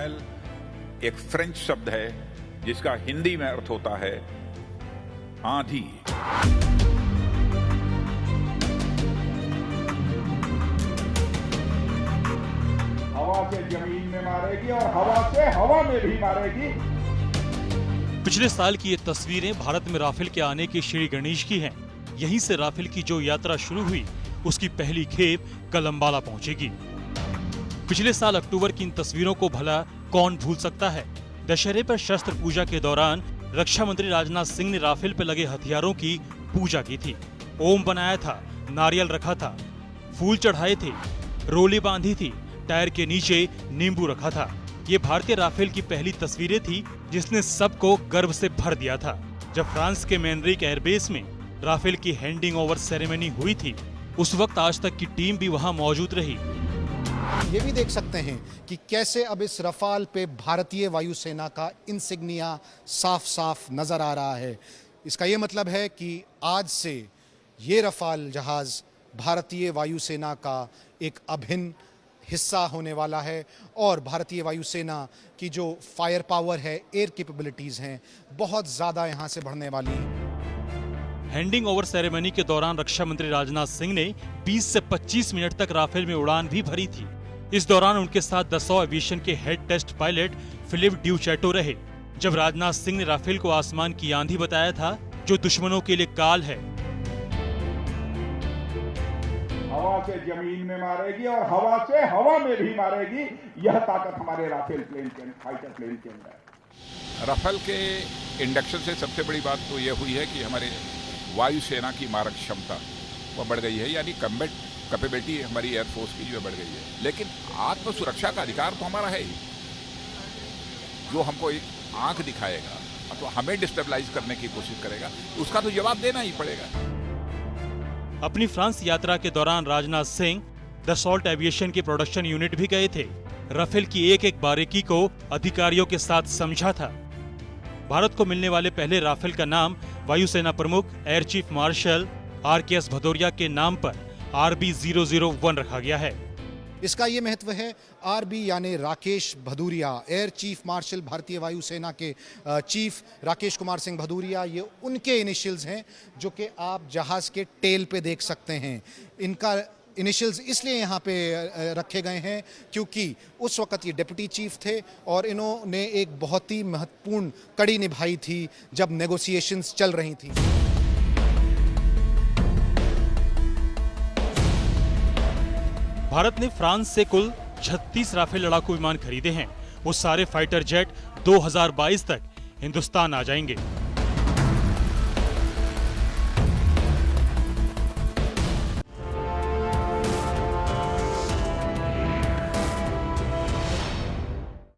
Rafale एक French शब्द है जिसका हिंदी में अर्थ होता है आंधी। हवा से जमीन में मारेगी और हवा से हवा में भी मारेगी। पिछले साल की ये तस्वीरें भारत में राफेल के आने के श्री गणेश की हैं। यहीं से राफेल की जो यात्रा शुरू हुई उसकी पहली खेप कल अंबाला पहुंचेगी। पिछले साल अक्टूबर की इन तस्वीरों को भला कौन भूल सकता है। दशहरे पर शस्त्र पूजा के दौरान रक्षा मंत्री राजनाथ सिंह ने राफेल पर लगे हथियारों की पूजा की थी। ओम बनाया था, नारियल रखा था, फूल चढ़ाए थे, रोली बांधी थी, टायर के नीचे नींबू रखा था। ये भारतीय राफेल की पहली तस्वीरें थी जिसने सबको गर्व से भर दिया था। जब फ्रांस के मेनरिक एयरबेस में राफेल की हैंडिंग ओवर सेरेमनी हुई थी उस वक्त आज तक की टीम भी वहां मौजूद रही। ये भी देख सकते हैं कि कैसे अब इस रफाल पे भारतीय वायुसेना का इंसिग्निया साफ साफ नजर आ रहा है। इसका ये मतलब है कि आज से ये रफाल जहाज भारतीय वायुसेना का एक अभिन्न हिस्सा होने वाला है और भारतीय वायुसेना की जो फायर पावर है, एयर कैपेबिलिटीज हैं, बहुत ज्यादा यहाँ से बढ़ने वाली हैं। हैंडिंग ओवर सेरेमनी के दौरान रक्षा मंत्री राजनाथ सिंह ने 20 से 25 मिनट तक राफेल में उड़ान भी भरी थी। इस दौरान उनके साथ दसॉ एविएशन के हेड टेस्ट पायलट फिलिप ड्यूचैटो रहे। जब राजनाथ सिंह ने राफेल को आसमान की आंधी बताया था जो दुश्मनों के लिए काल है। हवा से जमीन में मारेगी और हवा से हवा में भी मारेगी। यह ताकत हमारे राफेल प्लेन के फाइटर प्लेन के अंदर है। रफेल के इंडक्शन से सबसे बड़ी बात तो यह हुई है कि हमारे वायुसेना की मारक क्षमता वो बढ़ गई है, यानी कम्बैट कैपेबिलिटी हमारी एयरफोर्स की जो बढ़ गई है। लेकिन आत्म सुरक्षा का अधिकार तो हमारा है ही। जो हमको एक आंख दिखाएगा तो हमें डिस्टेबलाइज करने की कोशिश करेगा, उसका तो जवाब देना ही पड़ेगा। अपनी फ्रांस यात्रा के दौरान राजनाथ सिंह दसॉल्ट एविएशन के प्रोडक्शन यूनिट भी गए थे। राफेल की एक एक बारीकी को अधिकारियों के साथ समझा था। भारत को मिलने वाले पहले राफेल का नाम वायुसेना प्रमुख air chief marshal RKS Bhadauria के नाम पर RB001 रखा गया है। इसका ये महत्व है, RB यानी Rakesh Bhadauria, air chief marshal भारतीय वायुसेना के चीफ राकेश कुमार सिंह भदौरिया, ये उनके इनिशियल्स हैं जो कि आप जहाज के टेल पे देख सकते हैं। इनका इनिशियल्स इसलिए यहाँ पे रखे गए हैं क्योंकि उस वक्त ये डिप्टी चीफ थे और इन्होंने एक बहुत ही महत्वपूर्ण कड़ी निभाई थी जब नेगोशिएशंस चल रही थी। भारत ने फ्रांस से कुल 36 राफेल लड़ाकू विमान खरीदे हैं। वो सारे फाइटर जेट 2022 तक हिंदुस्तान आ जाएंगे।